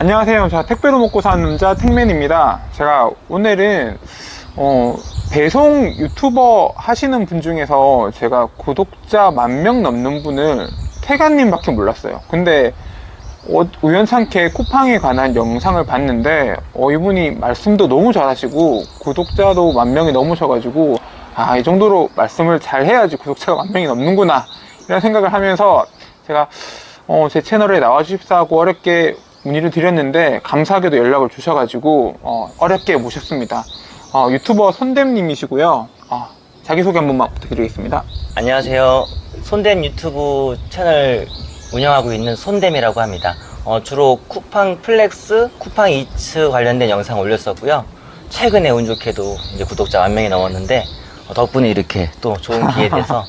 안녕하세요. 저 택배로 먹고 사는 남자 택맨입니다. 제가 오늘은 배송 유튜버 하시는 분 중에서 제가 구독자 10,000명 넘는 분을 태가님 밖에 몰랐어요. 근데 우연찮게 쿠팡에 관한 영상을 봤는데 이분이 말씀도 너무 잘하시고 구독자도 10,000명이 넘으셔가지고 이 정도로 말씀을 잘 해야지 구독자가 10,000명이 넘는구나 이런 생각을 하면서 제가 제 채널에 나와주십사고 어렵게 문의를 드렸는데 감사하게도 연락을 주셔가지고 어렵게 모셨습니다. 유튜버 손댐님이시고요. 자기소개 한 번만 부탁드리겠습니다. 안녕하세요. 손댐 유튜브 채널 운영하고 있는 손댐이라고 합니다. 주로 쿠팡 플렉스, 쿠팡 이츠 관련된 영상 올렸었고요. 최근에 운 좋게도 이제 구독자 10,000명이 넘었는데 덕분에 이렇게 또 좋은 기회에 대해서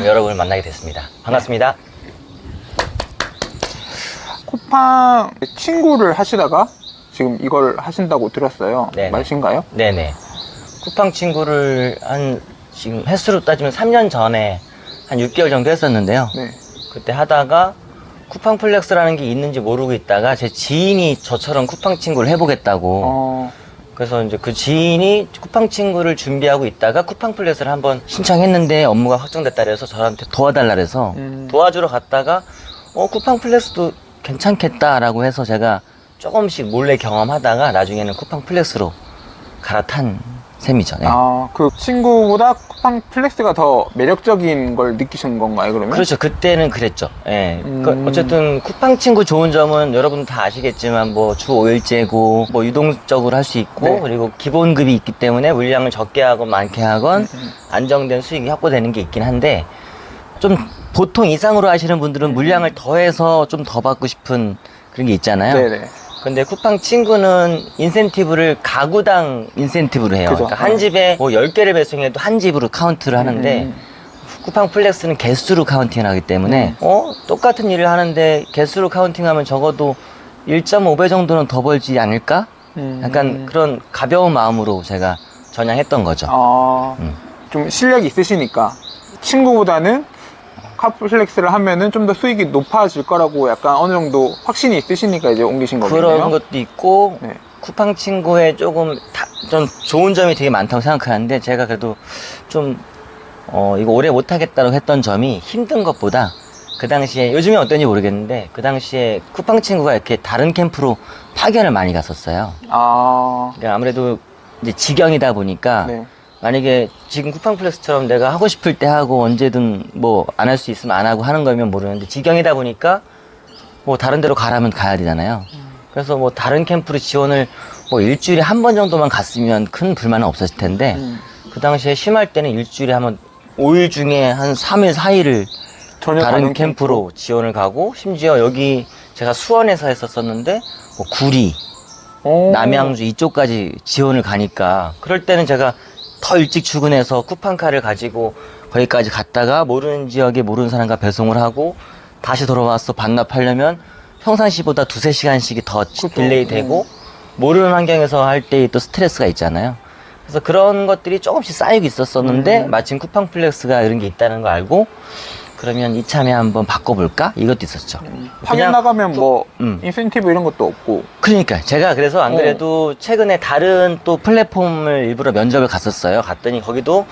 여러분을 만나게 됐습니다. 반갑습니다. 쿠팡 친구를 하시다가 지금 이걸 하신다고 들었어요. 네네. 맞으신가요? 네네. 쿠팡 친구를 지금 횟수로 따지면 3년 전에 한 6개월 정도 했었는데요. 네. 그때 하다가 쿠팡 플렉스라는 게 있는지 모르고 있다가 제 지인이 저처럼 쿠팡 친구를 해보겠다고 그래서 이제 그 지인이 쿠팡 친구를 준비하고 있다가 쿠팡 플렉스를 한번 신청했는데 업무가 확정됐다 그래서 저한테 도와달라 그래서 도와주러 갔다가 쿠팡 플렉스도 괜찮겠다라고 해서 제가 조금씩 몰래 경험하다가 나중에는 쿠팡 플렉스로 갈아탄 셈이죠. 네. 그 친구보다 쿠팡 플렉스가 더 매력적인 걸 느끼신 건가요, 그러면? 그렇죠. 그때는 그랬죠. 예. 어쨌든 쿠팡 친구 좋은 점은 여러분 다 아시겠지만 뭐 주 5일제고 뭐 유동적으로 할 수 있고 네. 그리고 기본급이 있기 때문에 물량을 적게 하건 많게 하건 안정된 수익이 확보되는 게 있긴 한데 좀 보통 이상으로 하시는 분들은 물량을 더해서 좀 더 받고 싶은 그런 게 있잖아요. 네네. 근데 쿠팡 친구는 인센티브를 가구당 인센티브로 해요. 그죠. 그러니까 한 집에 뭐 10개를 배송해도 한 집으로 카운트를 하는데 쿠팡 플렉스는 개수로 카운팅을 하기 때문에 똑같은 일을 하는데 개수로 카운팅하면 적어도 1.5배 정도는 더 벌지 않을까? 약간 그런 가벼운 마음으로 제가 전향했던 거죠. 좀 실력이 있으시니까 친구보다는 카플렉스를 하면은 좀 더 수익이 높아질 거라고 약간 어느 정도 확신이 있으시니까 이제 옮기신 거겠네요. 그런 것도 있고 네. 쿠팡 친구에 좀 좋은 점이 되게 많다고 생각하는데 제가 그래도 좀 이거 오래 못하겠다고 했던 점이 힘든 것보다 그 당시에 요즘에 어떤지 모르겠는데 그 당시에 쿠팡 친구가 이렇게 다른 캠프로 파견을 많이 갔었어요. 그러니까 아무래도 이제 직영이다 보니까 네. 만약에 지금 쿠팡 플렉스처럼 내가 하고 싶을 때 하고 언제든 뭐 안 할 수 있으면 안 하고 하는 거면 모르는데 직영이다 보니까 뭐 다른 데로 가라면 가야 되잖아요. 그래서 뭐 다른 캠프로 지원을 뭐 일주일에 한 번 정도만 갔으면 큰 불만은 없었을 텐데 그 당시에 심할 때는 일주일에 한 번 5일 중에 한 3일, 4일을 다른 캠프로 지원을 가고 심지어 여기 제가 수원에서 했었었는데 뭐 구리, 남양주 이쪽까지 지원을 가니까 그럴 때는 제가 더 일찍 출근해서 쿠팡카를 가지고 거기까지 갔다가 모르는 지역에 모르는 사람과 배송을 하고 다시 돌아와서 반납하려면 평상시보다 2-3시간씩이 더 딜레이 되고 모르는 환경에서 할 때 또 스트레스가 있잖아요. 그래서 그런 것들이 조금씩 쌓이고 있었었는데 마침 쿠팡 플렉스가 이런 게 있다는 거 알고 그러면 이참에 한번 바꿔볼까? 이것도 있었죠. 파견 나가면 뭐 인센티브 이런 것도 없고. 그러니까 제가 그래서 안 그래도 최근에 다른 또 플랫폼을 일부러 면접을 갔었어요. 갔더니 거기도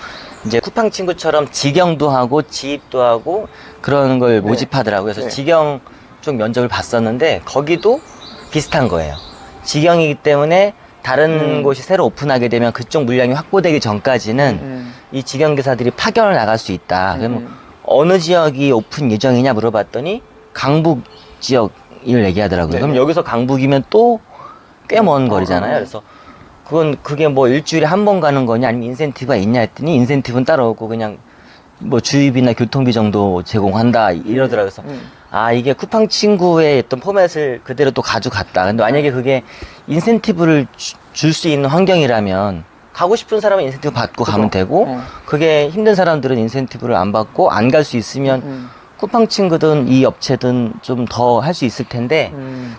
이제 쿠팡 친구처럼 직영도 하고 지입도 하고 그런 걸 모집하더라고요. 그래서 직영 쪽 면접을 봤었는데 거기도 비슷한 거예요. 직영이기 때문에 다른 곳이 새로 오픈하게 되면 그쪽 물량이 확보되기 전까지는 이 직영 기사들이 파견을 나갈 수 있다. 그러면 어느 지역이 오픈 예정이냐 물어봤더니 강북 지역을 얘기하더라고요. 그럼 여기서 강북이면 또 꽤 먼 거리잖아요. 그래서 그게 뭐 일주일에 한 번 가는 거냐 아니면 인센티브가 있냐 했더니 인센티브는 따로 없고 그냥 뭐 주유비나 교통비 정도 제공한다 이러더라고요. 그래서 이게 쿠팡 친구의 어떤 포맷을 그대로 또 가져갔다. 근데 만약에 그게 인센티브를 줄 수 있는 환경이라면 가고 싶은 사람은 인센티브 받고 가면 되고 그게 힘든 사람들은 인센티브를 안 받고 안 갈 수 있으면 쿠팡 친구든 이 업체든 좀 더 할 수 있을 텐데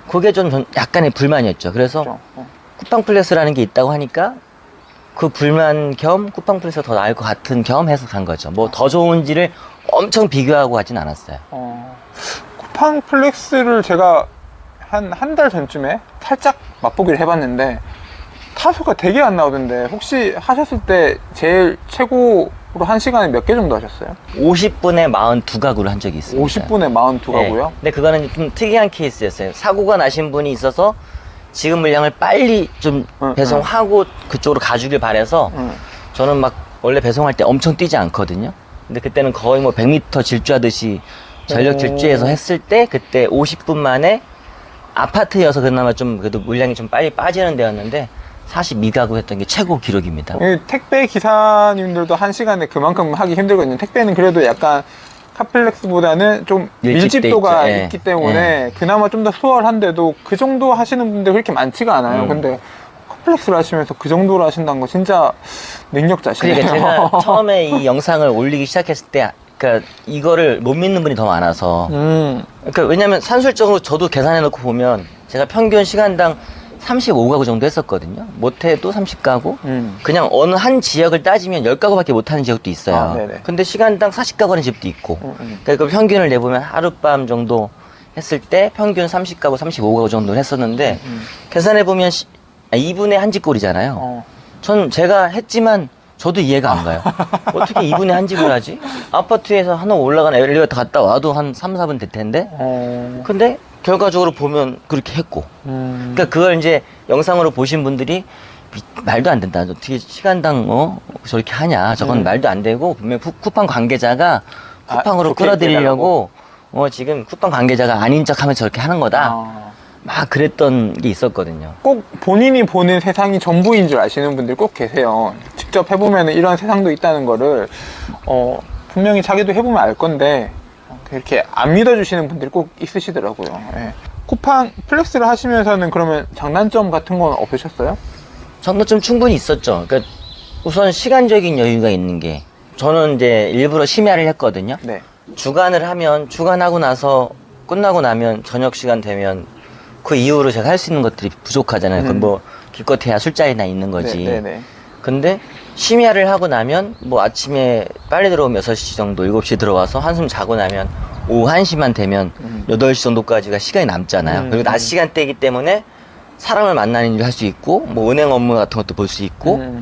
그게 좀 약간의 불만이었죠. 그래서 쿠팡 플렉스라는 게 있다고 하니까 그 불만 겸 쿠팡 플렉스가 더 나을 것 같은 겸 해서 간 거죠. 뭐 더 좋은지를 엄청 비교하고 하진 않았어요. 쿠팡 플렉스를 제가 한 달 전쯤에 살짝 맛보기를 해봤는데 타수가 되게 안 나오던데 혹시 하셨을 때 제일 최고로 한 시간에 몇 개 정도 하셨어요? 50분에 42가구를 한 적이 있습니다. 50분에 42가구요? 네. 근데 그거는 좀 특이한 케이스였어요. 사고가 나신 분이 있어서 지급 물량을 빨리 좀 배송하고 그쪽으로 가주길 바래서 저는 막 원래 배송할 때 엄청 뛰지 않거든요. 근데 그때는 거의 뭐 100m 질주하듯이 전력 질주해서 했을 때 그때 50분 만에 아파트여서 그나마 좀 그래도 물량이 좀 빨리 빠지는 데였는데 42가구 했던 게 최고 기록입니다. 택배 기사님들도 한 시간에 그만큼 하기 힘들거든요. 택배는 그래도 약간 카플렉스보다는 좀 밀집돼 밀집도가 있죠. 예. 있기 때문에 그나마 좀 더 수월한데도 그 정도 하시는 분들 그렇게 많지가 않아요. 근데 카플렉스를 하시면서 그 정도로 하신다는 거 진짜 능력자시네요. 그러니까 제가 처음에 이 영상을 올리기 시작했을 때 그러니까 이거를 못 믿는 분이 더 많아서 그러니까 왜냐면 산술적으로 저도 계산해 놓고 보면 제가 평균 시간당 35가구 정도 했었거든요. 못해도 30가구. 그냥 어느 한 지역을 따지면 10가구밖에 못하는 지역도 있어요. 아, 네네. 근데 시간당 40가구 하는 집도 있고. 그러니까 그 평균을 내보면 하룻밤 정도 했을 때 평균 30가구, 35가구 정도를 했었는데 계산해보면 2분의 한 집꼴이잖아요. 전 제가 했지만 저도 이해가 안 가요. 어떻게 2분의 한 집을 하지? 아파트에서 하나 올라가는 엘리베이터 갔다 와도 한 3, 4분 될 텐데. 근데 결과적으로 보면 그렇게 했고. 그러니까 그걸 이제 영상으로 보신 분들이 말도 안 된다. 어떻게 시간당 저렇게 하냐. 저건 말도 안 되고 분명 쿠팡 관계자가 쿠팡으로 끌어들이려고 지금 쿠팡 관계자가 아닌 척하면 저렇게 하는 거다. 막 그랬던 게 있었거든요. 꼭 본인이 보는 세상이 전부인 줄 아시는 분들 꼭 계세요. 직접 해보면 이런 세상도 있다는 거를 분명히 자기도 해보면 알 건데 이렇게 안 믿어주시는 분들이 꼭 있으시더라고요. 예. 쿠팡 플렉스를 하시면서는 그러면 장단점 같은 건 없으셨어요? 장단점 충분히 있었죠. 그러니까 우선 시간적인 여유가 있는 게 저는 이제 일부러 심야를 했거든요. 네. 주간을 하면 주간하고 나서 끝나고 나면 저녁 시간 되면 그 이후로 제가 할 수 있는 것들이 부족하잖아요. 그건 뭐 기껏해야 술자리나 있는 거지. 네네. 근데 심야를 하고 나면 뭐 아침에 빨리 들어오면 6시 정도 7시 들어와서 한숨 자고 나면 오후 1시만 되면 8시 정도까지가 시간이 남잖아요. 그리고 낮 시간대이기 때문에 사람을 만나는 일을 할 수 있고 뭐 은행 업무 같은 것도 볼 수 있고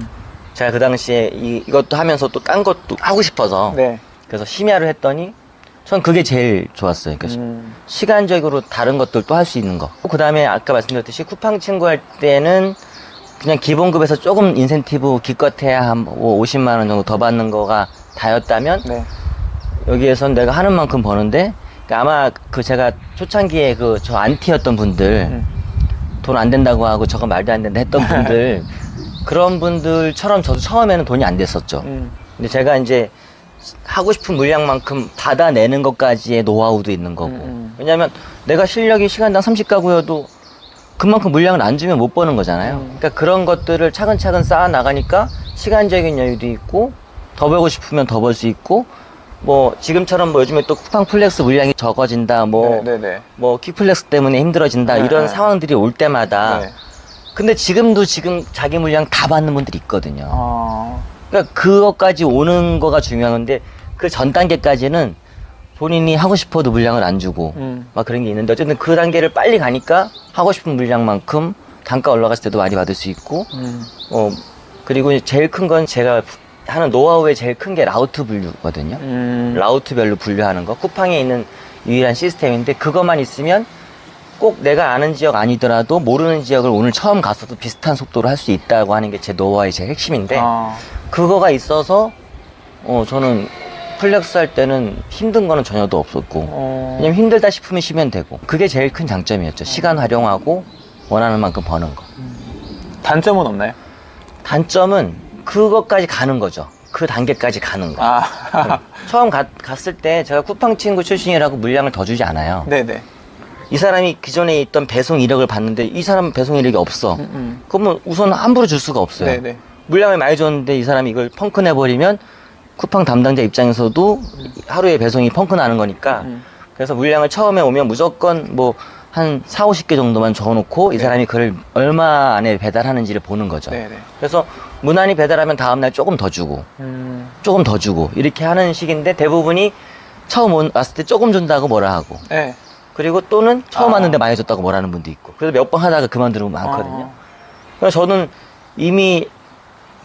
제가 그 당시에 이것도 하면서 또 딴 것도 하고 싶어서 네. 그래서 심야를 했더니 전 그게 제일 좋았어요. 그러니까 시간적으로 다른 것들도 할 수 있는 거. 그 다음에 아까 말씀드렸듯이 쿠팡 친구 할 때는 그냥 기본급에서 조금 인센티브 기껏해야 한 50만 원 정도 더 받는 거가 다였다면 네. 여기에선 내가 하는 만큼 버는데 그러니까 아마 그 제가 초창기에 그 저 안티였던 분들 돈 안 된다고 하고 저거 말도 안 된다 했던 분들 그런 분들처럼 저도 처음에는 돈이 안 됐었죠. 근데 제가 이제 하고 싶은 물량만큼 받아내는 것까지의 노하우도 있는 거고 왜냐면 내가 실력이 시간당 30가구여도 그만큼 물량을 안 주면 못 버는 거잖아요. 그러니까 그런 것들을 차근차근 쌓아 나가니까 시간적인 여유도 있고 더 벌고 싶으면 더 벌 수 있고 뭐 지금처럼 뭐 요즘에 또 쿠팡 플렉스 물량이 적어진다 뭐 퀵플렉스 때문에 힘들어진다 이런 상황들이 올 때마다 근데 지금 자기 물량 다 받는 분들이 있거든요. 그러니까 그것까지 오는 거가 중요한 건데 그 전 단계까지는 본인이 하고 싶어도 물량을 안 주고 막 그런 게 있는데 어쨌든 그 단계를 빨리 가니까 하고 싶은 물량만큼 단가 올라갔을 때도 많이 받을 수 있고 그리고 제일 큰 건 제가 하는 노하우의 제일 큰 게 라우트 분류거든요. 라우트별로 분류하는 거 쿠팡에 있는 유일한 시스템인데 그것만 있으면 꼭 내가 아는 지역 아니더라도 모르는 지역을 오늘 처음 가서도 비슷한 속도로 할 수 있다고 하는 게 제 노하우의 제일 핵심인데 그거가 있어서 저는 플렉스 할 때는 힘든 거는 전혀도 없었고 왜냐면 힘들다 싶으면 쉬면 되고 그게 제일 큰 장점이었죠. 시간 활용하고 원하는 만큼 버는 거. 단점은 없나요? 단점은 그것까지 가는 거죠. 그 단계까지 가는 거. 처음 갔을 때 제가 쿠팡 친구 출신이라고 물량을 더 주지 않아요. 네네. 이 사람이 기존에 있던 배송 이력을 봤는데 이 사람은 배송 이력이 없어. 그러면 우선 함부로 줄 수가 없어요. 네네. 물량을 많이 줬는데 이 사람이 이걸 펑크 내버리면 쿠팡 담당자 입장에서도 하루에 배송이 펑크 나는 거니까 그래서 물량을 처음에 오면 무조건 뭐 한 4, 50개 정도만 적어놓고 이 사람이 그걸 얼마 안에 배달하는지를 보는 거죠. 네네. 그래서 무난히 배달하면 다음날 조금 더 주고 조금 더 주고 이렇게 하는 식인데 대부분이 처음 왔을 때 조금 준다고 뭐라 하고 네. 그리고 또는 처음 왔는데 많이 줬다고 뭐라는 분도 있고. 그래서 몇 번 하다가 그만두는 분 많거든요. 그래서 저는 이미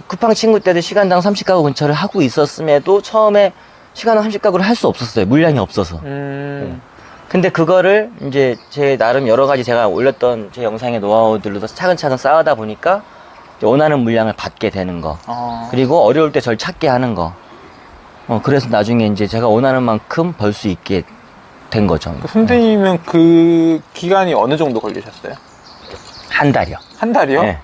쿠팡 친구 때도 시간당 30가구 근처를 하고 있었음에도 처음에 시간당 30가구를 할 수 없었어요. 물량이 없어서. 근데 그거를 이제 제 나름 여러 가지 제가 올렸던 제 영상의 노하우들로 차근차근 쌓아다 보니까 원하는 물량을 받게 되는 거. 그리고 어려울 때 절 찾게 하는 거. 그래서 나중에 이제 제가 원하는 만큼 벌 수 있게 된 거죠. 선생님은 그 기간이 어느 정도 걸리셨어요? 한 달이요. 한 달이요? 네.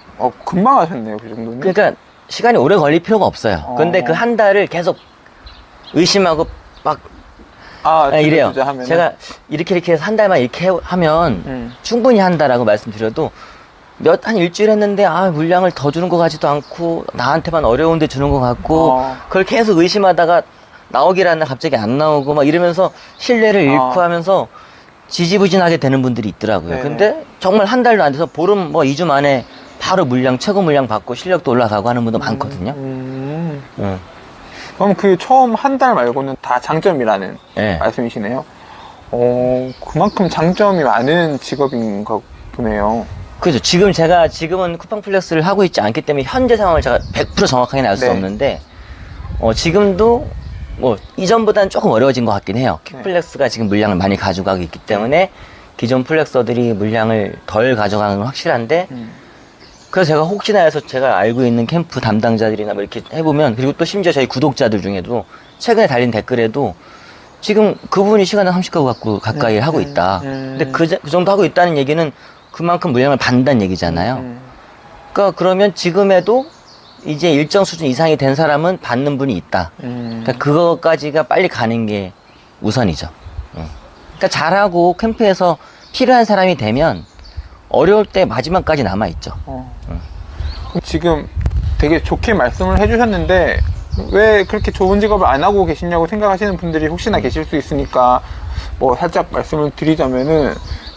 금방 하셨네요, 그 정도는. 그러니까 시간이 오래 걸릴 필요가 없어요. 근데 그 한 달을 계속 의심하고 막 이래요. 하면은. 제가 이렇게 해서 한 달만 이렇게 하면 충분히 한다라고 말씀드려도 한 일주일 했는데 물량을 더 주는 것 같지도 않고 나한테만 어려운데 주는 것 같고 그걸 계속 의심하다가 나오기라는 갑자기 안 나오고 막 이러면서 신뢰를 잃고 하면서 지지부진하게 되는 분들이 있더라고요. 네. 근데 정말 한 달도 안 돼서 보름 2주 만에 바로 최고 물량 받고 실력도 올라가고 하는 분도 많거든요. 그럼 그 처음 한 달 말고는 다 장점이라는 네. 말씀이시네요. 그만큼 장점이 많은 직업인가 보네요. 그죠. 지금은 쿠팡 플렉스를 하고 있지 않기 때문에 현재 상황을 제가 100% 정확하게 알 수 네. 없는데, 지금도 이전보다는 조금 어려워진 것 같긴 해요. 퀵플렉스가 지금 물량을 많이 가져가고 있기 때문에 기존 플렉서들이 물량을 덜 가져가는 건 확실한데, 그래서 제가 혹시나 해서 제가 알고 있는 캠프 담당자들이나 뭐 이렇게 해보면, 그리고 또 심지어 저희 구독자들 중에도 최근에 달린 댓글에도 지금 그분이 시간을 30가구 가까이 하고 있다. 근데 그 정도 하고 있다는 얘기는 그만큼 물량을 받는다는 얘기잖아요. 그러니까 그러면 지금에도 이제 일정 수준 이상이 된 사람은 받는 분이 있다. 그러니까 그거까지가 빨리 가는 게 우선이죠. 그러니까 잘하고 캠프에서 필요한 사람이 되면 어려울 때 마지막까지 남아있죠. 지금 되게 좋게 말씀을 해주셨는데 왜 그렇게 좋은 직업을 안 하고 계시냐고 생각하시는 분들이 혹시나 계실 수 있으니까 뭐 살짝 말씀을 드리자면은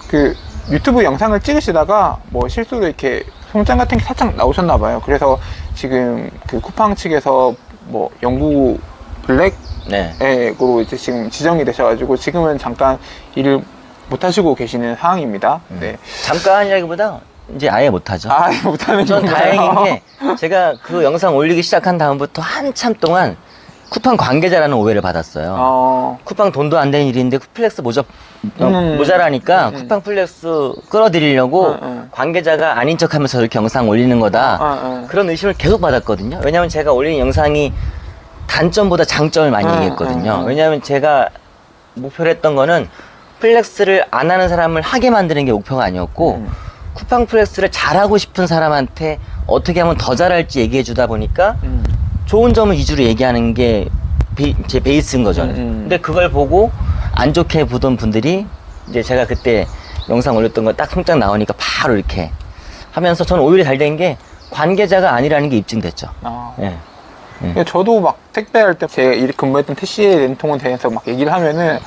그 유튜브 영상을 찍으시다가 뭐 실수로 이렇게 송장 같은 게 살짝 나오셨나 봐요. 그래서 지금 그 쿠팡 측에서 뭐 영구 블랙으로 이제 지금 지정이 되셔가지고 지금은 잠깐 일을 못 하시고 계시는 상황입니다. 네. 잠깐이라기보다 이제 아예 못하죠. 못하는 전 건가요? 다행인 게 제가 그 영상 올리기 시작한 다음부터 한참 동안 쿠팡 관계자라는 오해를 받았어요. 쿠팡 돈도 안 되는 일인데 쿠플렉스 모자라니까 쿠팡 플렉스 끌어들이려고 관계자가 아닌 척하면서 이렇게 영상 올리는 거다. 그런 의심을 계속 받았거든요. 왜냐하면 제가 올린 영상이 단점보다 장점을 많이 얘기했거든요. 왜냐하면 제가 목표로 했던 거는 플렉스를 안 하는 사람을 하게 만드는 게 목표가 아니었고 쿠팡 플렉스를 잘하고 싶은 사람한테 어떻게 하면 더 잘할지 얘기해 주다 보니까 좋은 점을 위주로 얘기하는 게 제 베이스인 거죠. 근데 그걸 보고 안 좋게 보던 분들이 이제 제가 그때 영상 올렸던 거 딱 송장 나오니까 바로 이렇게 하면서 저는 오히려 잘 된 게 관계자가 아니라는 게 입증됐죠. 예. 저도 막 택배할 때 제가 근무했던 택시의 ren통에 대해서 막 얘기를 하면은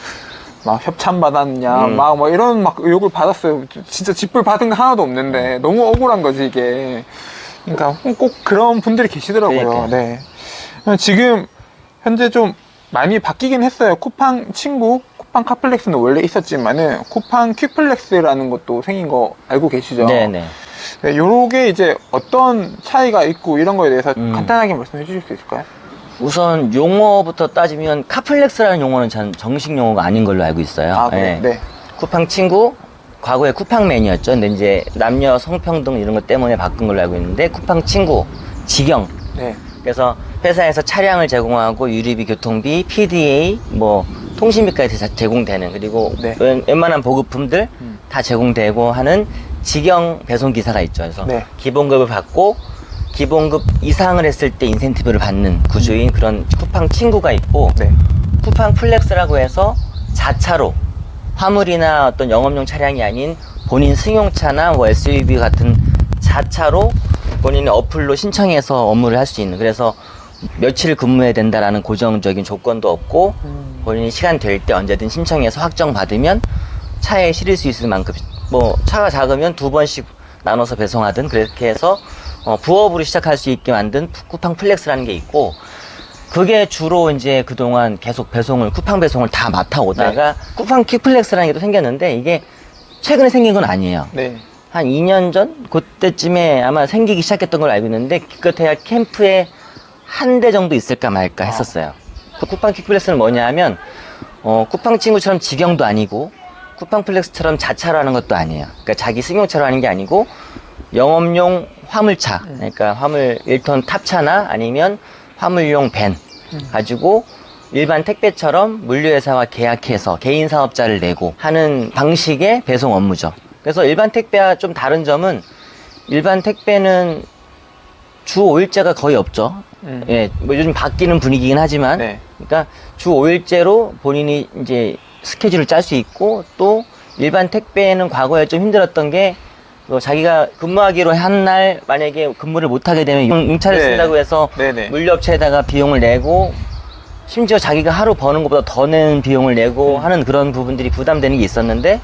막 협찬 받았냐 막 이런 막 욕을 받았어요. 진짜 집불 받은 거 하나도 없는데 너무 억울한 거지 이게. 그러니까 꼭 그런 분들이 계시더라고요. 네. 지금 현재 좀 많이 바뀌긴 했어요. 쿠팡 친구, 쿠팡 카플렉스는 원래 있었지만은 쿠팡 퀵플렉스라는 것도 생긴 거 알고 계시죠? 네네. 네, 요게 이제 어떤 차이가 있고 이런 거에 대해서 간단하게 말씀해 주실 수 있을까요? 우선 용어부터 따지면 카플렉스라는 용어는 전 정식 용어가 아닌 걸로 알고 있어요. 그래? 네. 쿠팡 친구, 과거에 쿠팡맨이었죠. 근데 이제 남녀 성평등 이런 것 때문에 바꾼 걸로 알고 있는데 쿠팡 친구, 직영. 네. 그래서 회사에서 차량을 제공하고 유류비, 교통비, PDA, 뭐 통신비까지 다 제공되는, 그리고 네. 웬만한 보급품들 다 제공되고 하는 직영 배송기사가 있죠. 그래서 네. 기본급을 받고 기본급 이상을 했을 때 인센티브를 받는 구조인 그런 쿠팡 친구가 있고, 네. 쿠팡 플렉스라고 해서 자차로 화물이나 어떤 영업용 차량이 아닌 본인 승용차나 뭐 SUV 같은 자차로 본인의 어플로 신청해서 업무를 할 수 있는, 그래서 며칠 근무해야 된다라는 고정적인 조건도 없고 본인이 시간 될 때 언제든 신청해서 확정 받으면 차에 실을 수 있을 만큼, 뭐 차가 작으면 2번씩 나눠서 배송하든 그렇게 해서 부업으로 시작할 수 있게 만든 쿠팡 플렉스라는 게 있고, 그게 주로 이제 그동안 계속 배송을, 쿠팡 배송을 다 맡아오다가 쿠팡 퀵플렉스라는 게 또 생겼는데 이게 최근에 생긴 건 아니에요. 네. 한 2년 전? 그때쯤에 아마 생기기 시작했던 걸로 알고 있는데 기껏해야 캠프에 한 대 정도 있을까 말까 했었어요. 그 쿠팡 퀵플렉스는 뭐냐 하면 쿠팡 친구처럼 직영도 아니고 쿠팡 플렉스처럼 자차로 하는 것도 아니에요. 그러니까 자기 승용차로 하는 게 아니고 영업용 화물차, 그러니까 화물 1톤 탑차나 아니면 화물용 밴 가지고 일반 택배처럼 물류회사와 계약해서 개인 사업자를 내고 하는 방식의 배송 업무죠. 그래서 일반 택배와 좀 다른 점은 일반 택배는 주 5일제가 거의 없죠. 예, 뭐 요즘 바뀌는 분위기긴 하지만, 네. 그러니까 주 5일제로 본인이 이제 스케줄을 짤 수 있고, 또 일반 택배는 과거에 좀 힘들었던 게 자기가 근무하기로 한 날 만약에 근무를 못 하게 되면 용차를 네. 쓴다고 해서 네네. 물류업체에다가 비용을 내고, 심지어 자기가 하루 버는 것보다 더 내는 비용을 내고 하는 그런 부분들이 부담되는 게 있었는데,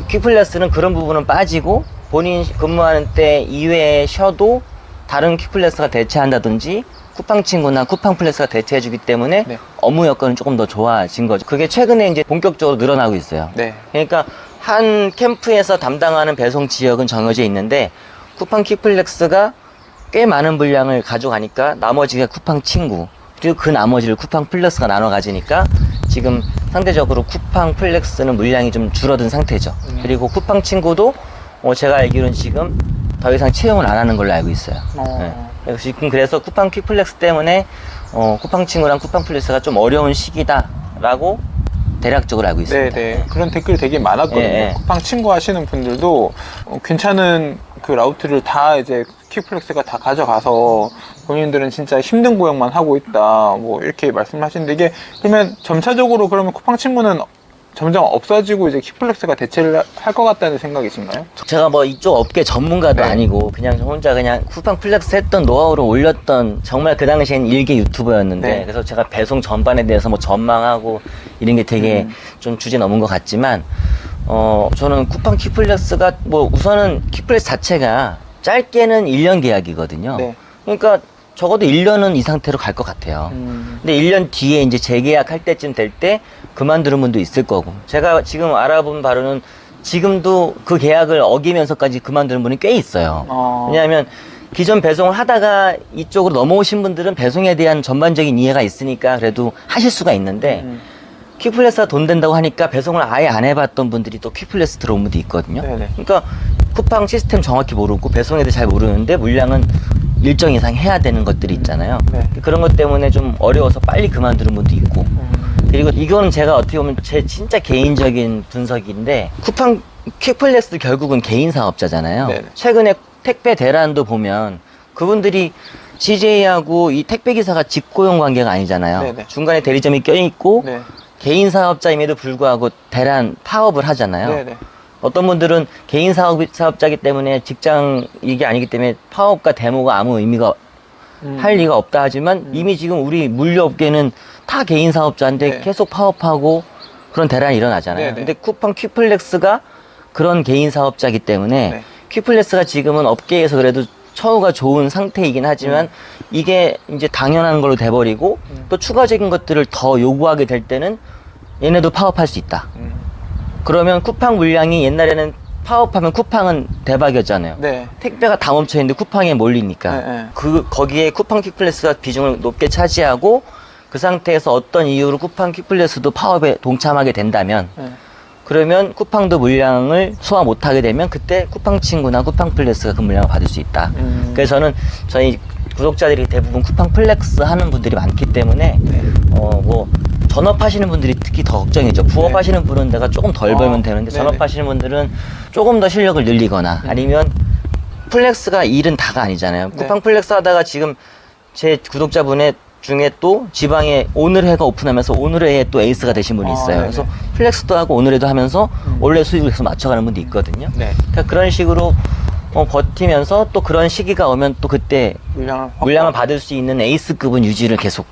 퀵플러스는 그런 부분은 빠지고 본인 근무하는 때 이외에 쉬어도 다른 퀵플러스가 대체한다든지 쿠팡 친구나 쿠팡 플러스가 대체해주기 때문에 네. 업무 여건은 조금 더 좋아진 거죠. 그게 최근에 이제 본격적으로 늘어나고 있어요. 네. 그러니까 한 캠프에서 담당하는 배송 지역은 정해져 있는데 쿠팡 퀵플렉스가 꽤 많은 분량을 가져가니까 나머지가 쿠팡 친구, 그리고 그 나머지를 쿠팡 플러스가 나눠 가지니까 지금 상대적으로 쿠팡 플렉스는 물량이 좀 줄어든 상태죠. 그리고 쿠팡 친구도 제가 알기로는 지금 더 이상 채용을 안 하는 걸로 알고 있어요. 네. 지금 그래서 쿠팡 퀵플렉스 때문에 쿠팡 친구랑 쿠팡 플렉스가 좀 어려운 시기다라고 대략적으로 알고 있습니다. 네네. 그런 댓글이 되게 많았거든요. 네. 쿠팡 친구 하시는 분들도 괜찮은 그 라우트를 다 이제 퀵플렉스가 다 가져가서 본인들은 진짜 힘든 고용만 하고 있다. 뭐 이렇게 말씀하시는데 이게 그러면 점차적으로 그러면 쿠팡 친구는 점점 없어지고 이제 퀵플렉스가 대체를 할 것 같다는 생각이신가요? 제가 뭐 이쪽 업계 전문가도 네. 아니고 그냥 저 혼자 그냥 쿠팡 플렉스 했던 노하우를 올렸던 정말 그 당시엔 일개 유튜버였는데 네. 그래서 제가 배송 전반에 대해서 뭐 전망하고 이런 게 되게 좀 주제 넘은 것 같지만 저는 쿠팡 퀵플렉스가 뭐 우선은 퀵플렉스 자체가 짧게는 1년 계약이거든요. 네. 그러니까 적어도 1년은 이 상태로 갈 것 같아요. 근데 1년 뒤에 이제 재계약할 때쯤 될 때 그만두는 분도 있을 거고, 제가 지금 알아본 바로는 지금도 그 계약을 어기면서까지 그만두는 분이 꽤 있어요. 왜냐하면 기존 배송을 하다가 이쪽으로 넘어오신 분들은 배송에 대한 전반적인 이해가 있으니까 그래도 하실 수가 있는데 퀵플렉스가 돈 된다고 하니까 배송을 아예 안 해봤던 분들이 또 퀵플렉스 들어온 분도 있거든요. 네네. 그러니까 쿠팡 시스템 정확히 모르고 배송에 대해 잘 모르는데 물량은 일정 이상 해야 되는 것들이 있잖아요. 네. 그런 것 때문에 좀 어려워서 빨리 그만두는 분도 있고, 그리고 이거는 제가 어떻게 보면 제 진짜 개인적인 분석인데 쿠팡 퀵플렉스도 결국은 개인 사업자잖아요. 네네. 최근에 택배 대란도 보면 그분들이 CJ하고 이 택배기사가 직고용 관계가 아니잖아요. 네네. 중간에 대리점이 껴있고 네. 개인 사업자임에도 불구하고 대란 파업을 하잖아요. 네네. 어떤 분들은 개인 사업자이기 때문에 직장 이게 아니기 때문에 파업과 데모가 아무 의미가 할 리가 없다 하지만 이미 지금 우리 물류업계는 다 개인 사업자인데 네. 계속 파업하고 그런 대란이 일어나잖아요. 네네. 근데 쿠팡 퀵플렉스가 그런 개인 사업자이기 때문에 네. 퀵플렉스가 지금은 업계에서 그래도 처우가 좋은 상태이긴 하지만 이게 이제 당연한 걸로 돼버리고 또 추가적인 것들을 더 요구하게 될 때는 얘네도 파업할 수 있다. 그러면 쿠팡 물량이 옛날에는 파업하면 쿠팡은 대박이었잖아요. 네. 택배가 다 멈춰있는데 쿠팡에 몰리니까 네. 거기에 쿠팡 퀵플렉스가 비중을 높게 차지하고 그 상태에서 어떤 이유로 쿠팡 퀵플렉스도 파업에 동참하게 된다면 네. 그러면 쿠팡도 물량을 소화 못하게 되면 그때 쿠팡 친구나 쿠팡 플렉스가 그 물량을 받을 수 있다. 그래서 저는 저희 구독자들이 대부분 쿠팡 플렉스 하는 분들이 많기 때문에 뭐 전업하시는 분들이 특히 더 걱정이죠. 부업하시는 분은 내가 조금 덜 벌면 되는데 네네. 전업하시는 분들은 조금 더 실력을 늘리거나 아니면 플렉스가 일은 다가 아니잖아요. 네. 쿠팡 플렉스 하다가 지금 제 구독자분의 중에 또 지방에 오늘해가 오픈하면서 오늘해에 또 에이스가 되신 분이 있어요. 네네. 그래서 플렉스도 하고 오늘해도 하면서 원래 수익을 계속 맞춰가는 분도 있거든요. 네. 그러니까 그런 식으로 버티면서 또 그런 시기가 오면 또 그때 물량을 받을 수 있는 에이스급은 유지를 계속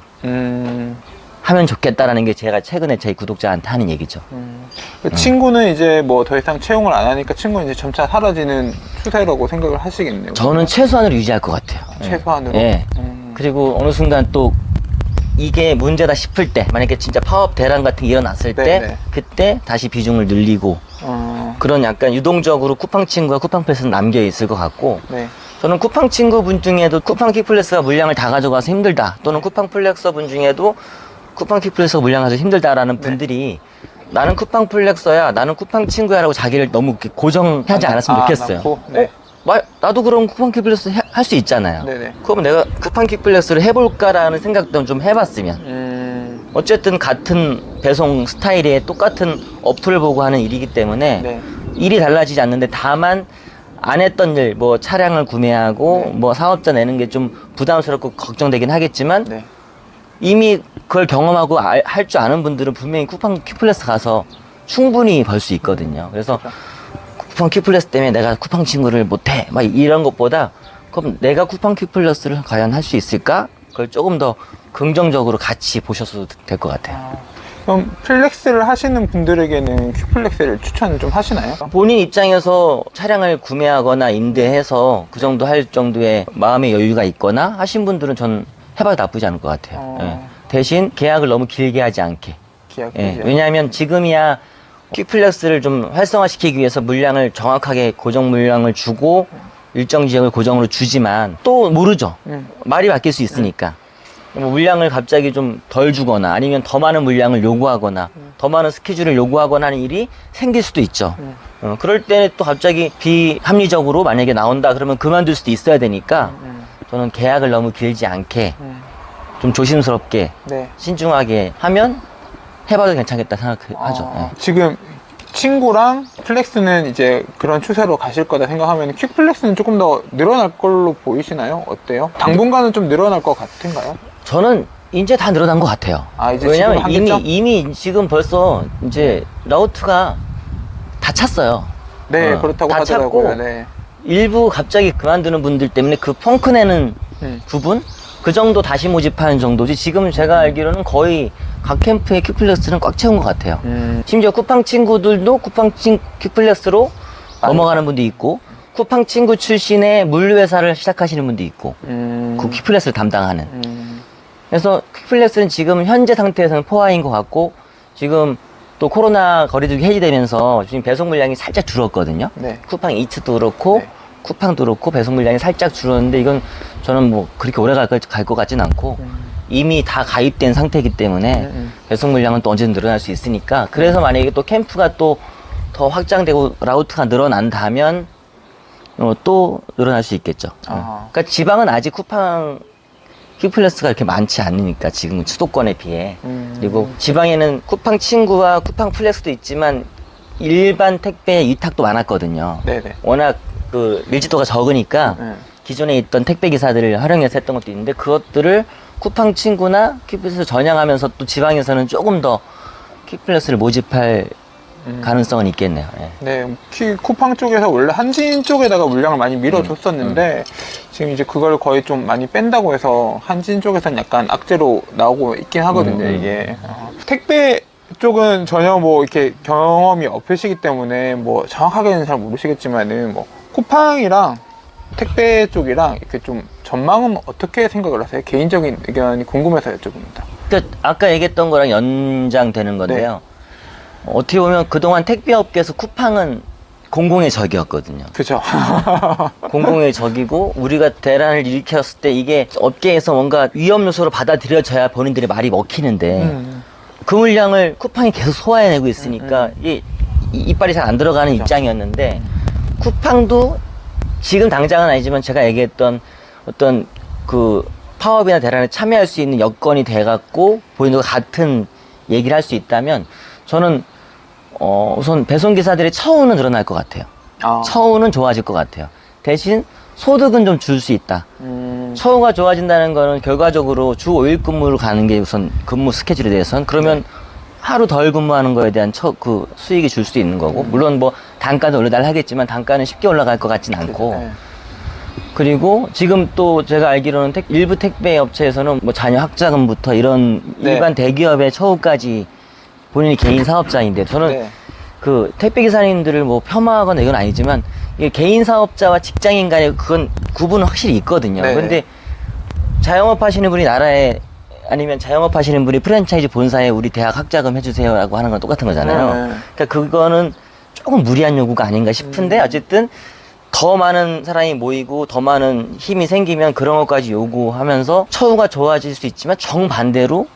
하면 좋겠다라는 게 제가 최근에 제 구독자한테 하는 얘기죠. 그 친구는 이제 뭐 더 이상 채용을 안 하니까 친구는 이제 점차 사라지는 추세라고 생각을 하시겠네요. 저는 최소한으로 유지할 것 같아요. 최소한으로. 예. 그리고 어느 순간 또 이게 문제다 싶을 때, 만약에 진짜 파업 대란 같은 게 일어났을 때, 네네. 그때 다시 비중을 늘리고, 그런 약간 유동적으로 쿠팡 친구와 쿠팡 플러스는 남겨 있을 것 같고, 네. 저는 쿠팡 친구분 중에도 쿠팡 킥플렉스가 물량을 다 가져가서 힘들다, 또는 쿠팡 플렉서 분 중에도 쿠팡 킥플렉스가 물량 가서 힘들다라는 분들이 나는 쿠팡 플렉서야, 나는 쿠팡 친구야라고 자기를 너무 이렇게 고정하지 않았으면 좋겠어요. 네. 나도 그럼 쿠팡 킥플렉스 할 수 있잖아요. 네네. 그러면 내가 쿠팡 킥플렉스를 해볼까라는 생각도 좀 해봤으면. 어쨌든 같은 배송 스타일의 똑같은 어플을 보고 하는 일이기 때문에 네. 일이 달라지지 않는데, 다만 안 했던 일, 뭐 차량을 구매하고 네. 뭐 사업자 내는 게 좀 부담스럽고 걱정되긴 하겠지만, 네. 이미 그걸 경험하고 할 줄 아는 분들은 분명히 쿠팡 킥플렉스 가서 충분히 벌 수 있거든요. 그래서 쿠팡 킥플러스 때문에 내가 쿠팡 친구를 못해 막 이런 것보다, 그럼 내가 쿠팡 킥플러스를 과연 할 수 있을까? 그걸 조금 더 긍정적으로 같이 보셔도 될 것 같아요. 그럼 플렉스를 하시는 분들에게는 퀵플렉스를 추천을 좀 하시나요? 본인 입장에서 차량을 구매하거나 임대해서 그 정도 할 정도의 마음의 여유가 있거나 하신 분들은 전 해봐도 나쁘지 않을 것 같아요. 예. 대신 계약을 너무 길게 하지 않게. 예. 왜냐하면 지금이야 퀵플렉스를 좀 활성화시키기 위해서 물량을 정확하게 고정 물량을 주고 일정 지역을 고정으로 주지만, 또 모르죠. 말이 바뀔 수 있으니까. 뭐 물량을 갑자기 좀 덜 주거나 아니면 더 많은 물량을 요구하거나 더 많은 스케줄을 요구하거나 하는 일이 생길 수도 있죠. 그럴 때는 또 갑자기 비합리적으로 만약에 나온다 그러면 그만둘 수도 있어야 되니까, 저는 계약을 너무 길지 않게 좀 조심스럽게 네. 신중하게 하면 해봐도 괜찮겠다 생각하죠. 네. 지금 친구랑 플렉스는 이제 그런 추세로 가실 거다 생각하면 퀵플렉스는 조금 더 늘어날 걸로 보이시나요? 어때요? 당분간은 좀 늘어날 것 같은가요? 저는 이제 다 늘어난 것 같아요. 이제 왜냐면 지금 한계점? 이미 지금 벌써 이제 라우트가 다 찼어요. 네, 그렇다고 다 하더라고요. 찼고, 네. 일부 갑자기 그만두는 분들 때문에 그 펑크 내는 부분? 그 정도 다시 모집하는 정도지, 지금 제가 알기로는 거의 각 캠프의 퀵플렉스는 꽉 채운 것 같아요. 심지어 쿠팡 친구들도 쿠팡 퀵플렉스로 넘어가는 분도 있고, 쿠팡 친구 출신의 물류회사를 시작하시는 분도 있고, 그 퀵플렉스를 담당하는. 그래서 퀵플렉스는 지금 현재 상태에서는 포화인 것 같고, 지금 또 코로나 거리두기 해제되면서 지금 배송 물량이 살짝 줄었거든요. 네. 쿠팡 이츠도 그렇고, 네. 쿠팡도 그렇고 배송 물량이 살짝 줄었는데, 이건 저는 뭐 그렇게 오래 갈 것 같진 않고, 이미 다 가입된 상태이기 때문에 배송 물량은 또 언제든 늘어날 수 있으니까, 그래서 만약에 또 캠프가 또 더 확장되고 라우트가 늘어난다면 또 늘어날 수 있겠죠. 그러니까 지방은 아직 쿠팡 퀵플러스가 이렇게 많지 않으니까, 지금 수도권에 비해. 그리고 지방에는 쿠팡 친구와 쿠팡 플렉스도 있지만 일반 택배 위탁도 많았거든요. 네네. 워낙 그 밀집도가 적으니까 기존에 있던 택배 기사들을 활용해서 했던 것도 있는데, 그것들을 쿠팡 친구나 퀵플러스를 전향하면서 또 지방에서는 조금 더 퀵플러스를 모집할 가능성은 있겠네요. 예. 네, 쿠팡 쪽에서 원래 한진 쪽에다가 물량을 많이 밀어줬었는데 지금 이제 그걸 거의 좀 많이 뺀다고 해서 한진 쪽에서는 약간 악재로 나오고 있긴 하거든요. 이게 택배 쪽은 전혀 뭐 이렇게 경험이 없으시기 때문에 뭐 정확하게는 잘 모르시겠지만은, 뭐 쿠팡이랑 택배 쪽이랑 이렇게 좀 전망은 어떻게 생각을 하세요? 개인적인 의견이 궁금해서 여쭤봅니다. 그러니까 아까 얘기했던 거랑 연장되는 건데요. 어떻게 보면 그동안 택배업계에서 쿠팡은 공공의 적이었거든요. 그죠. 공공의 적이고, 우리가 대란을 일으켰을 때 이게 업계에서 뭔가 위험 요소로 받아들여져야 본인들의 말이 먹히는데, 그 물량을 쿠팡이 계속 소화해내고 있으니까 이빨이 잘 안 들어가는 입장이었는데, 쿠팡도 지금 당장은 아니지만 제가 얘기했던 어떤 그 파업이나 대란에 참여할 수 있는 여건이 돼갖고 본인들과 같은 얘기를 할 수 있다면, 저는 우선 배송기사들의 처우는 늘어날 것 같아요. 처우는 좋아질 것 같아요. 대신 소득은 좀 줄 수 있다. 처우가 좋아진다는 거는 결과적으로 주 5일 근무로 가는 게 우선 근무 스케줄에 대해서는, 그러면 하루 덜 근무하는 거에 대한 그 수익이 줄 수 있는 거고, 물론 뭐 단가도 올려달라 하겠지만 단가는 쉽게 올라갈 것 같진 않고, 그리고 지금 또 제가 알기로는 일부 택배 업체에서는 뭐 자녀 학자금부터 이런 일반 대기업의 처우까지 본인이 개인 사업자인데, 저는 그 택배 기사님들을 뭐 폄하하거나 이건 아니지만, 이게 개인 사업자와 직장인 간의 그건 구분은 확실히 있거든요. 그런데 자영업 하시는 분이 나라에 아니면 자영업 하시는 분이 프랜차이즈 본사에 우리 대학 학자금 해주세요라고 하는 건 똑같은 거잖아요. 그러니까 그거는 조금 무리한 요구가 아닌가 싶은데 어쨌든 더 많은 사람이 모이고 더 많은 힘이 생기면 그런 것까지 요구하면서 처우가 좋아질 수 있지만 정반대로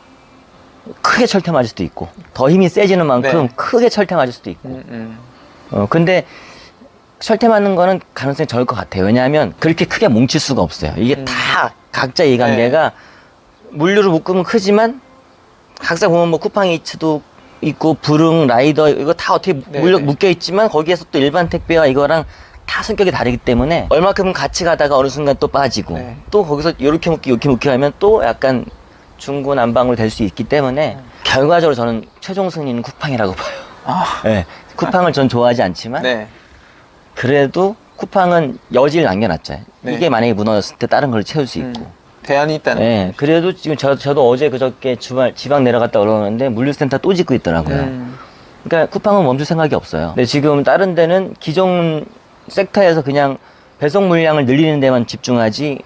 크게 철퇴 맞을 수도 있고 더 힘이 세지는 만큼 크게 철퇴 맞을 수도 있고 근데 철퇴 맞는 거는 가능성이 적을 것 같아요. 왜냐하면 그렇게 크게 뭉칠 수가 없어요. 이게 다 각자 이해관계가 물류로 묶으면 크지만 각자 보면 뭐 쿠팡이츠도 있고 부릉, 라이더 이거 다 어떻게 묶여 있지만 거기에서 또 일반 택배와 이거랑 다 성격이 다르기 때문에 얼마큼은 같이 가다가 어느 순간 또 빠지고 또 거기서 요렇게 묶기 하면 또 약간 중구난방으로 될 수 있기 때문에 결과적으로 저는 최종 승리는 쿠팡이라고 봐요. 네, 쿠팡을 전 좋아하지 않지만 그래도 쿠팡은 여지를 남겨놨죠. 이게 만약에 무너졌을 때 다른 걸 채울 수 있고 대안이 있다는 네, 그래도 지금 저도 어제 그저께 지방 내려갔다 올라오는데 물류센터 또 짓고 있더라고요. 그러니까 쿠팡은 멈출 생각이 없어요. 근데 지금 다른 데는 기존 섹터에서 그냥 배송 물량을 늘리는 데만 집중하지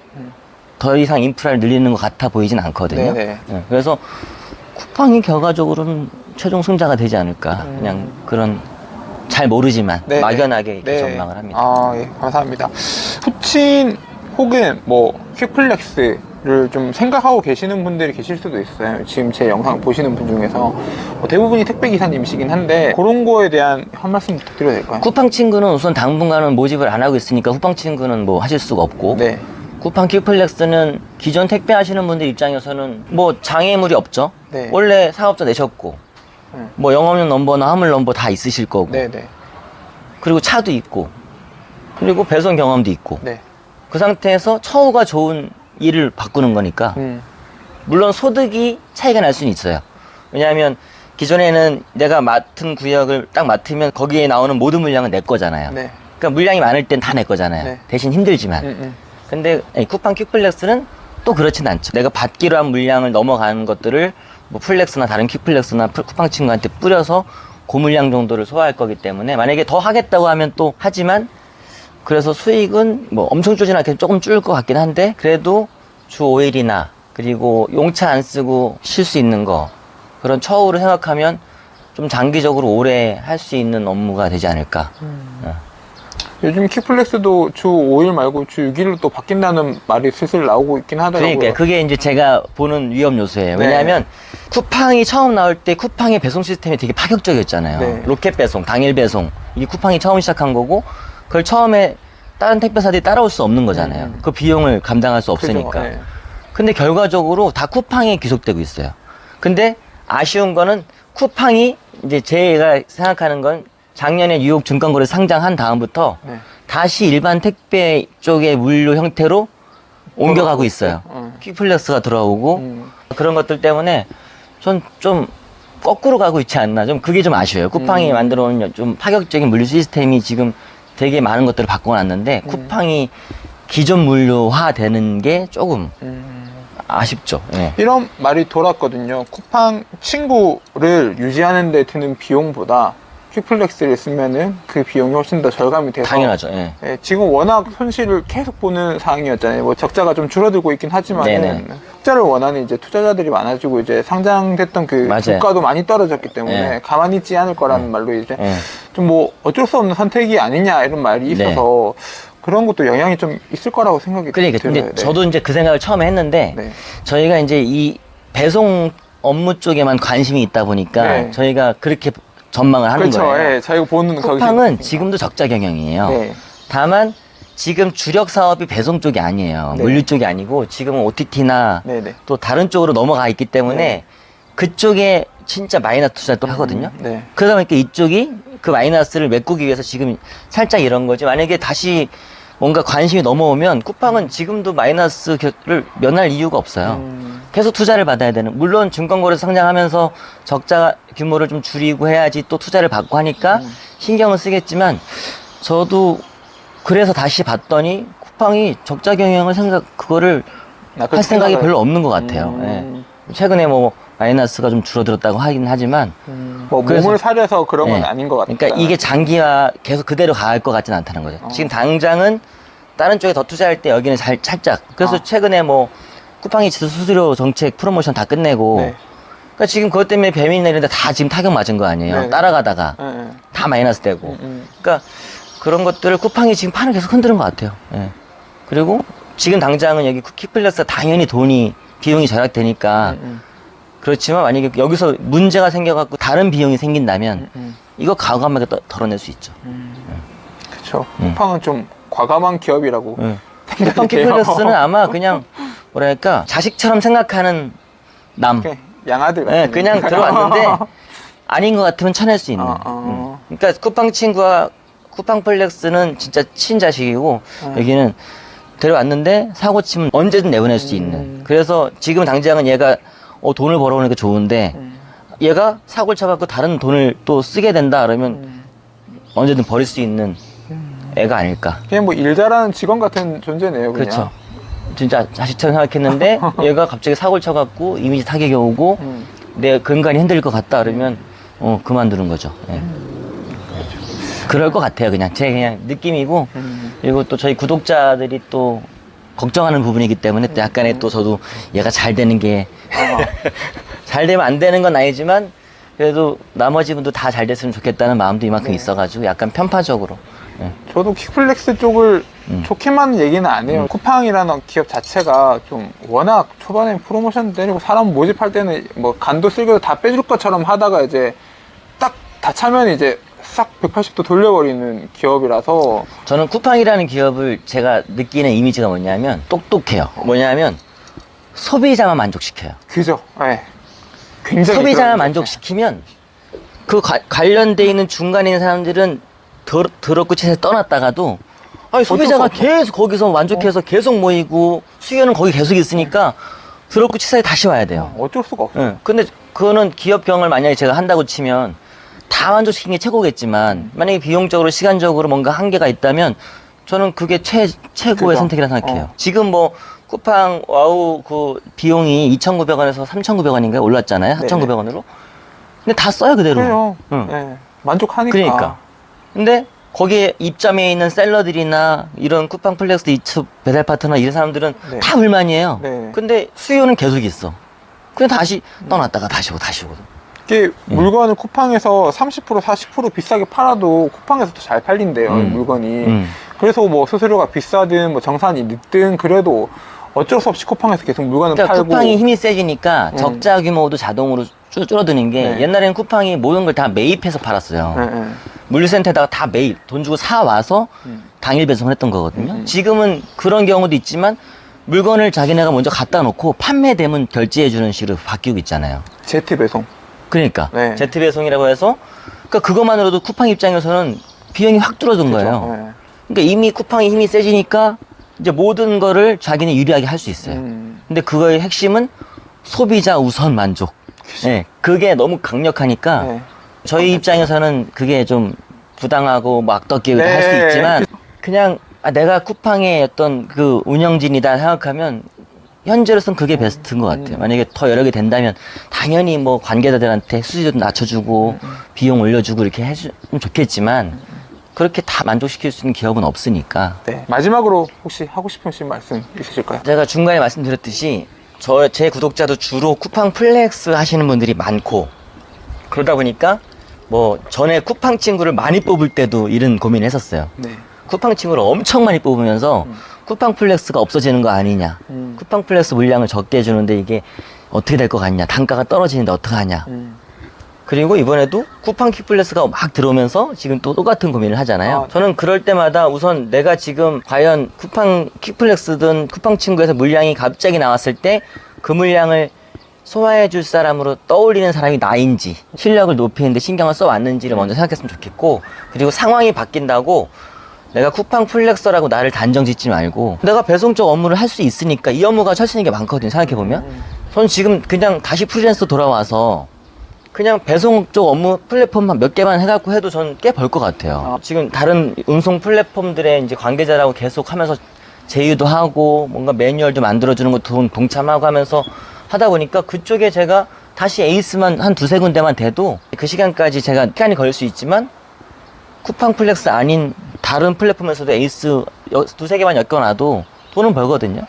더 이상 인프라를 늘리는 것 같아 보이진 않거든요. 네, 그래서 쿠팡이 결과적으로는 최종 승자가 되지 않을까. 그냥 그런 잘 모르지만 막연하게 이렇게 전망을 합니다. 예, 감사합니다. 푸친 혹은 뭐 퀵플렉스를 좀 생각하고 계시는 분들이 계실 수도 있어요. 지금 제 영상 보시는 분 중에서 대부분이 택배 기사님이시긴 한데 그런 거에 대한 한 말씀 부탁드려도 될까요? 쿠팡 친구는 우선 당분간은 모집을 안 하고 있으니까 쿠팡 친구는 뭐 하실 수가 없고 쿠팡 퀵플렉스는 기존 택배 하시는 분들 입장에서는 뭐 장애물이 없죠. 원래 사업자 내셨고 뭐 영업용 넘버나 화물 넘버 다 있으실 거고 그리고 차도 있고 그리고 배송 경험도 있고 그 상태에서 처우가 좋은 일을 바꾸는 거니까 물론 소득이 차이가 날 수는 있어요. 왜냐하면 기존에는 내가 맡은 구역을 딱 맡으면 거기에 나오는 모든 물량은 내 거잖아요. 그러니까 물량이 많을 땐 다 내 거잖아요. 대신 힘들지만 근데 쿠팡 퀵플렉스는 또 그렇진 않죠. 내가 받기로 한 물량을 넘어가는 것들을 뭐 플렉스나 다른 퀵플렉스나 쿠팡 친구한테 뿌려서 그 물량 정도를 소화할 거기 때문에 만약에 더 하겠다고 하면 또 하지만 그래서 수익은 뭐 엄청 줄진 않게 조금 줄을 것 같긴 한데 그래도 주 5일이나 그리고 용차 안 쓰고 쉴 수 있는 거 그런 처우를 생각하면 좀 장기적으로 오래 할 수 있는 업무가 되지 않을까. 요즘 퀵플렉스도 주 5일 말고 주 6일로 또 바뀐다는 말이 슬슬 나오고 있긴 하더라고요. 그러니까 그게 이제 제가 보는 위험 요소예요. 왜냐하면 쿠팡이 처음 나올 때 쿠팡의 배송 시스템이 되게 파격적이었잖아요. 로켓 배송, 당일 배송 이게 쿠팡이 처음 시작한 거고 그걸 처음에 다른 택배사들이 따라올 수 없는 거잖아요. 그 비용을 감당할 수 없으니까. 근데 결과적으로 다 쿠팡에 귀속되고 있어요. 근데 아쉬운 거는 쿠팡이 이제 제가 생각하는 건 작년에 뉴욕 증권거래 상장한 다음부터 다시 일반 택배 쪽의 물류 형태로 옮겨가고 있어요. 퀵플렉스가 들어오고 그런 것들 때문에 전 좀 거꾸로 가고 있지 않나. 좀 그게 좀 아쉬워요. 쿠팡이 만들어 온 좀 파격적인 물류 시스템이 지금 되게 많은 것들을 바꿔놨는데 쿠팡이 기존 물류화 되는 게 조금 아쉽죠. 이런 말이 돌았거든요. 쿠팡 친구를 유지하는 데 드는 비용보다 퀵플렉스를 쓰면은 그 비용이 훨씬 더 절감이 돼서 당연하죠. 지금 워낙 손실을 계속 보는 상황이었잖아요. 뭐 적자가 좀 줄어들고 있긴 하지만 흑자를 원하는 이제 투자자들이 많아지고 이제 상장됐던 그 주가도 많이 떨어졌기 때문에 가만히 있지 않을 거라는 말로 이제 좀 뭐 어쩔 수 없는 선택이 아니냐 이런 말이 있어서 그런 것도 영향이 좀 있을 거라고 생각이 들어요. 근데 저도 이제 그 생각을 처음에 했는데 저희가 이제 이 배송 업무 쪽에만 관심이 있다 보니까 저희가 그렇게 전망을 하는 거예요. 저희가 보는 쿠팡은 지금도 적자 경영이에요. 다만 지금 주력 사업이 배송 쪽이 아니에요. 물류 쪽이 아니고 지금은 OTT나 또 다른 쪽으로 넘어가 있기 때문에 그쪽에 진짜 마이너스 투자를 또 하거든요. 그러다 보니까 이쪽이 그 마이너스를 메꾸기 위해서 지금 살짝 이런 거지. 만약에 다시 뭔가 관심이 넘어오면 쿠팡은 지금도 마이너스를 면할 이유가 없어요. 계속 투자를 받아야 되는. 물론 증권거래소 상장하면서 적자 규모를 좀 줄이고 해야지 또 투자를 받고 하니까 신경을 쓰겠지만 저도 그래서 다시 봤더니 쿠팡이 적자 경영을 그거를 할 생각이 별로 없는 것 같아요. 최근에 뭐 마이너스가 좀 줄어들었다고 하긴 하지만 뭐 몸을 사려서 그런 건 아닌 것 같아요. 그러니까 이게 장기화 계속 그대로 갈 것 같지는 않다는 거죠. 지금 당장은 다른 쪽에 더 투자할 때 여기는 살짝. 그래서 최근에 뭐 쿠팡이 수수료 정책 프로모션 다 끝내고 네. 그러니까 지금 그것 때문에 배민이나 이런 데 다 지금 타격 맞은 거 아니에요. 네. 따라가다가 네. 다 마이너스 되고 그러니까 그런 것들을 쿠팡이 지금 판을 계속 흔드는 것 같아요. 예. 그리고 지금 당장은 여기 킥플러스가 당연히 비용이 절약되니까 그렇지만 만약에 여기서 문제가 생겨갖고 다른 비용이 생긴다면 이거 과감하게 덜어낼 수 있죠. 그렇죠. 쿠팡은 좀 과감한 기업이라고 쿠팡 킥플러스는 아마 그냥 뭐랄까 자식처럼 생각하는 남. 양아들 같은. 네, 그냥 들어왔는데 아닌 것 같으면 쳐낼 수 있는. 그러니까 쿠팡 친구와 쿠팡 플렉스는 진짜 친자식이고 여기는 데려왔는데 사고 치면 언제든 내보낼 수 있는. 그래서 지금 당장은 얘가 돈을 벌어오니까 좋은데 얘가 사고를 쳐갖고 다른 돈을 또 쓰게 된다 그러면 언제든 버릴 수 있는 애가 아닐까. 그냥 뭐 일 잘하는 직원 같은 존재네요. 그냥. 그렇죠. 진짜 자식처럼 생각했는데 얘가 갑자기 사고를 쳐갖고 이미지 타격이 오고 내 근간이 흔들릴 것 같다 그러면 그만두는 거죠. 예. 그럴 것 같아요. 그냥 제 그냥 느낌이고 그리고 또 저희 구독자들이 또 걱정하는 부분이기 때문에 또 약간의 또 저도 얘가 잘 되는 게 잘 되면 안 되는 건 아니지만 그래도 나머지 분도 다 잘 됐으면 좋겠다는 마음도 이만큼 있어가지고 약간 편파적으로. 예. 저도 킥플렉스 쪽을 좋게만 얘기는 안 해요. 쿠팡이라는 기업 자체가 좀 워낙 초반에 프로모션 때리고 사람 모집할 때는 뭐 간도 쓸개도 다 빼줄 것처럼 하다가 이제 딱 다 차면 이제 싹 180도 돌려버리는 기업이라서 저는 쿠팡이라는 기업을 제가 느끼는 이미지가 뭐냐면 똑똑해요. 뭐냐면 소비자만 만족시켜요. 그죠? 네. 굉장히 소비자만 그런 만족시키면 그 관련돼 있는 중간에 있는 사람들은 더럽고 치사에 떠났다가도 아니 소비자가 계속 거기서 만족해서 계속 모이고 수요는 거기 계속 있으니까 더럽고 치사에 다시 와야 돼요. 어쩔 수가 없어요. 응. 근데 그거는 기업 경을 만약에 제가 한다고 치면 다 만족시킨 게 최고겠지만 만약에 비용적으로 시간적으로 뭔가 한계가 있다면 저는 그게 최고의 그죠. 선택이라 생각해요. 지금 뭐 쿠팡 와우 그 비용이 2,900원에서 3,900원인가요? 올랐잖아요. 4,900원으로. 근데 다 써요 그대로. 그래요. 응. 네. 만족하니까. 그러니까. 근데 거기에 입점해 있는 셀러들이나 이런 쿠팡 플렉스 이츠 배달 파트너 이런 사람들은 네. 다 불만이에요. 네. 근데 수요는 계속 있어. 그냥 다시 떠났다가 다시 오고 다시 오고. 이게 물건을 쿠팡에서 30% 40% 비싸게 팔아도 쿠팡에서 더 잘 팔린대요. 이 물건이. 그래서 뭐 수수료가 비싸든 뭐 정산이 늦든 그래도 어쩔 수 없이 쿠팡에서 계속 물건을 그러니까 팔고. 쿠팡이 힘이 세지니까 적자 규모도 자동으로 줄어드는 게 네. 옛날에는 쿠팡이 모든 걸 다 매입해서 팔았어요. 네, 네. 물류센터에다가 다 매입 돈 주고 사 와서 당일 배송을 했던 거거든요. 지금은 그런 경우도 있지만 물건을 자기네가 먼저 갖다 놓고 판매되면 결제해주는 식으로 바뀌고 있잖아요. 제트 배송. 그러니까 네. 제트 배송이라고 해서 그러니까 그것만으로도 쿠팡 입장에서는 비용이 확 줄어든 그죠? 거예요. 네. 그러니까 이미 쿠팡이 힘이 세지니까 이제 모든 거를 자기는 유리하게 할 수 있어요. 근데 그거의 핵심은 소비자 우선 만족. 네, 그게 너무 강력하니까 네. 저희 입장에서는 그게 좀 부당하고 뭐 악덕기도 네. 할 수 있지만 그냥 내가 쿠팡의 어떤 그 운영진이다 생각하면 현재로서는 그게 베스트인 것 같아요. 만약에 더 여러 개 된다면 당연히 뭐 관계자들한테 수수료도 낮춰주고 비용 올려주고 이렇게 해주면 좋겠지만 그렇게 다 만족시킬 수 있는 기업은 없으니까. 네. 마지막으로 혹시 하고 싶으신 말씀 있으실까요? 제가 중간에 말씀드렸듯이 제 구독자도 주로 쿠팡 플렉스 하시는 분들이 많고 그러다 보니까 뭐 전에 쿠팡 친구를 많이 뽑을 때도 이런 고민을 했었어요. 네. 쿠팡 친구를 엄청 많이 뽑으면서 쿠팡 플렉스가 없어지는 거 아니냐. 쿠팡 플렉스 물량을 적게 해주는데 이게 어떻게 될 것 같냐. 단가가 떨어지는데 어떡하냐. 그리고 이번에도 쿠팡 킥플러스가 막 들어오면서 지금 또 똑같은 고민을 하잖아요. 저는 그럴 때마다 우선 내가 지금 과연 쿠팡 킥플렉스든 쿠팡 친구에서 물량이 갑자기 나왔을 때 그 물량을 소화해 줄 사람으로 떠올리는 사람이 나인지 실력을 높이는데 신경을 써왔는지를 먼저 생각했으면 좋겠고 그리고 상황이 바뀐다고 내가 쿠팡 플렉서라고 나를 단정 짓지 말고 내가 배송 쪽 업무를 할 수 있으니까 이 업무가 펼치는 게 많거든요. 생각해보면 전 지금 그냥 다시 프리랜서 돌아와서 그냥 배송 쪽 업무 플랫폼만 몇 개만 해갖고 해도 전 꽤 벌 것 같아요. 지금 다른 운송 플랫폼들의 이제 관계자라고 계속 하면서 제휴도 하고 뭔가 매뉴얼도 만들어주는 것도 동참하고 하면서 하다 보니까 그쪽에 제가 다시 에이스만 한 두세 군데만 돼도 그 시간까지 제가 시간이 걸릴 수 있지만 쿠팡 플렉스 아닌 다른 플랫폼에서도 에이스 두세 개만 엮어놔도 돈은 벌거든요.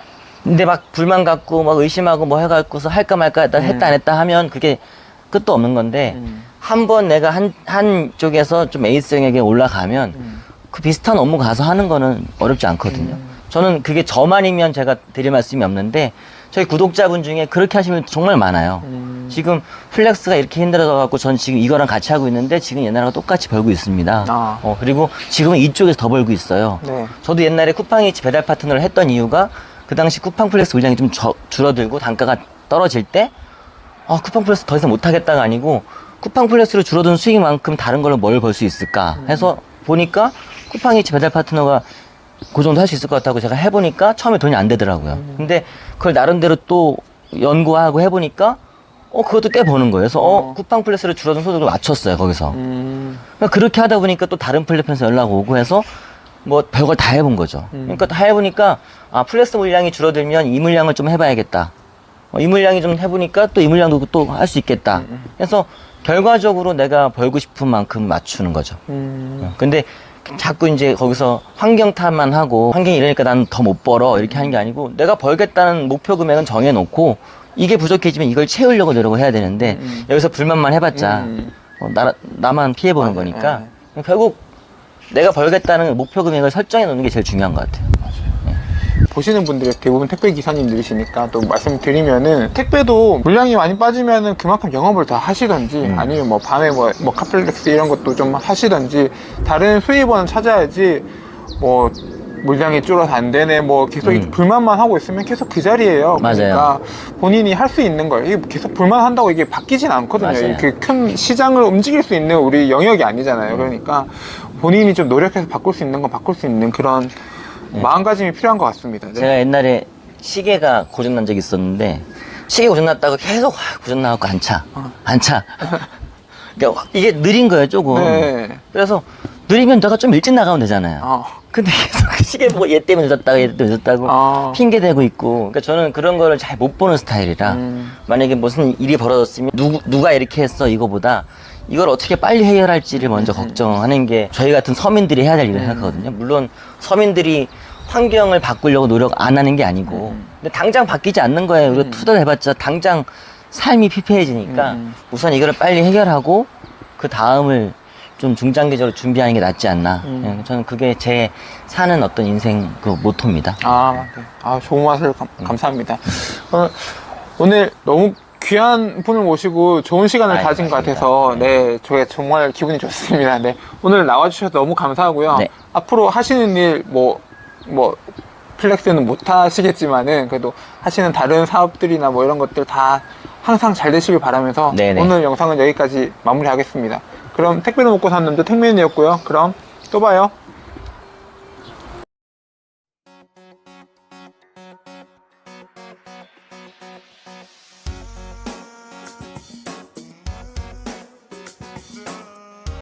근데 막 불만 갖고 막 의심하고 뭐 해갖고서 할까 말까 했다 안 했다 하면 그게 끝도 없는 건데 한 번 내가 한 쪽에서 좀 에이스형에게 올라가면 그 비슷한 업무 가서 하는 거는 어렵지 않거든요. 저는 그게 저만이면 제가 드릴 말씀이 없는데 저희 구독자분 중에 그렇게 하시면 정말 많아요. 지금 플렉스가 이렇게 힘들어져갖고 전 지금 이거랑 같이 하고 있는데 지금 옛날하고 똑같이 벌고 있습니다. 그리고 지금은 이쪽에서 더 벌고 있어요. 네. 저도 옛날에 쿠팡이츠 배달 파트너를 했던 이유가 그 당시 쿠팡 플렉스 물량이 좀 줄어들고 단가가 떨어질 때 쿠팡 플렉스 더 이상 못하겠다가 아니고 쿠팡 플렉스로 줄어든 수익만큼 다른 걸로 뭘 벌 수 있을까 해서 보니까 쿠팡이츠 배달 파트너가 그 정도 할 수 있을 것 같다고 제가 해보니까 처음에 돈이 안 되더라고요. 근데 그걸 나름대로 또 연구하고 해보니까 그것도 꽤 버는 거예요. 그래서 쿠팡 플렉스로 줄어든 소득을 맞췄어요, 거기서. 그러니까 그렇게 하다 보니까 또 다른 플랫폼에서 연락 오고 해서 뭐 별걸 다 해본 거죠. 그러니까 다 해보니까 플렉스 물량이 줄어들면 이 물량을 좀 해봐야겠다. 이 물량이 좀 해보니까 또 이 물량도 또 할 수 있겠다. 그래서 결과적으로 내가 벌고 싶은 만큼 맞추는 거죠. 근데 자꾸 이제 거기서 환경 탓만 하고 환경이 이러니까 난 더 못 벌어 이렇게 하는 게 아니고 내가 벌겠다는 목표 금액은 정해놓고 이게 부족해지면 이걸 채우려고 노력을 해야 되는데 여기서 불만만 해봤자 나만 피해보는 거니까 결국 내가 벌겠다는 목표 금액을 설정해 놓는 게 제일 중요한 것 같아요. 보시는 분들이 대부분 택배 기사님들이시니까 또 말씀드리면은 택배도 물량이 많이 빠지면은 그만큼 영업을 더 하시던지 아니면 뭐 밤에 뭐 카플렉스 이런 것도 좀 하시던지 다른 수입원을 찾아야지 뭐 물량이 줄어서 안 되네 뭐 계속 불만만 하고 있으면 계속 그 자리에요. 맞아요. 그러니까 본인이 할 수 있는 거예요. 이게 계속 불만한다고 이게 바뀌진 않거든요. 맞아요. 그 큰 시장을 움직일 수 있는 우리 영역이 아니잖아요. 그러니까 본인이 좀 노력해서 바꿀 수 있는 건 바꿀 수 있는 그런 마음가짐이 필요한 것 같습니다. 네. 제가 옛날에 시계가 고장난 적이 있었는데 시계 고장났다고 계속 고장나갖고 안 차. 그러니까 이게 느린 거예요, 조금. 네. 그래서 느리면 내가 좀 일찍 나가면 되잖아요. 근데 계속 그 시계 보고 얘 때문에 늦었다고 얘 때문에 늦었다고 핑계 대고 있고. 그러니까 저는 그런 거를 잘 못 보는 스타일이라 만약에 무슨 일이 벌어졌으면 누가 이렇게 했어 이거보다 이걸 어떻게 빨리 해결할지를 먼저 걱정하는 게 저희 같은 서민들이 해야 될 일을 생각하거든요. 물론 서민들이 환경을 바꾸려고 노력 안 하는 게 아니고 근데 당장 바뀌지 않는 거예요. 우리가 투자를 해봤자 당장 삶이 피폐해지니까 우선 이거를 빨리 해결하고 그 다음을 좀 중장기적으로 준비하는 게 낫지 않나. 저는 그게 제 사는 어떤 인생 그 모토입니다. 네. 좋은 말을 감사합니다. 오늘 너무 귀한 분을 모시고 좋은 시간을 가진 것 같아서 네, 저게 정말 기분이 좋습니다. 네, 오늘 나와주셔서 너무 감사하고요. 네. 앞으로 하시는 일 뭐 플렉스는 못 하시겠지만은 그래도 하시는 다른 사업들이나 뭐 이런 것들 다 항상 잘 되시길 바라면서 네네. 오늘 영상은 여기까지 마무리하겠습니다. 그럼 택배로 먹고 사는 남자 택맨이었고요. 그럼 또 봐요.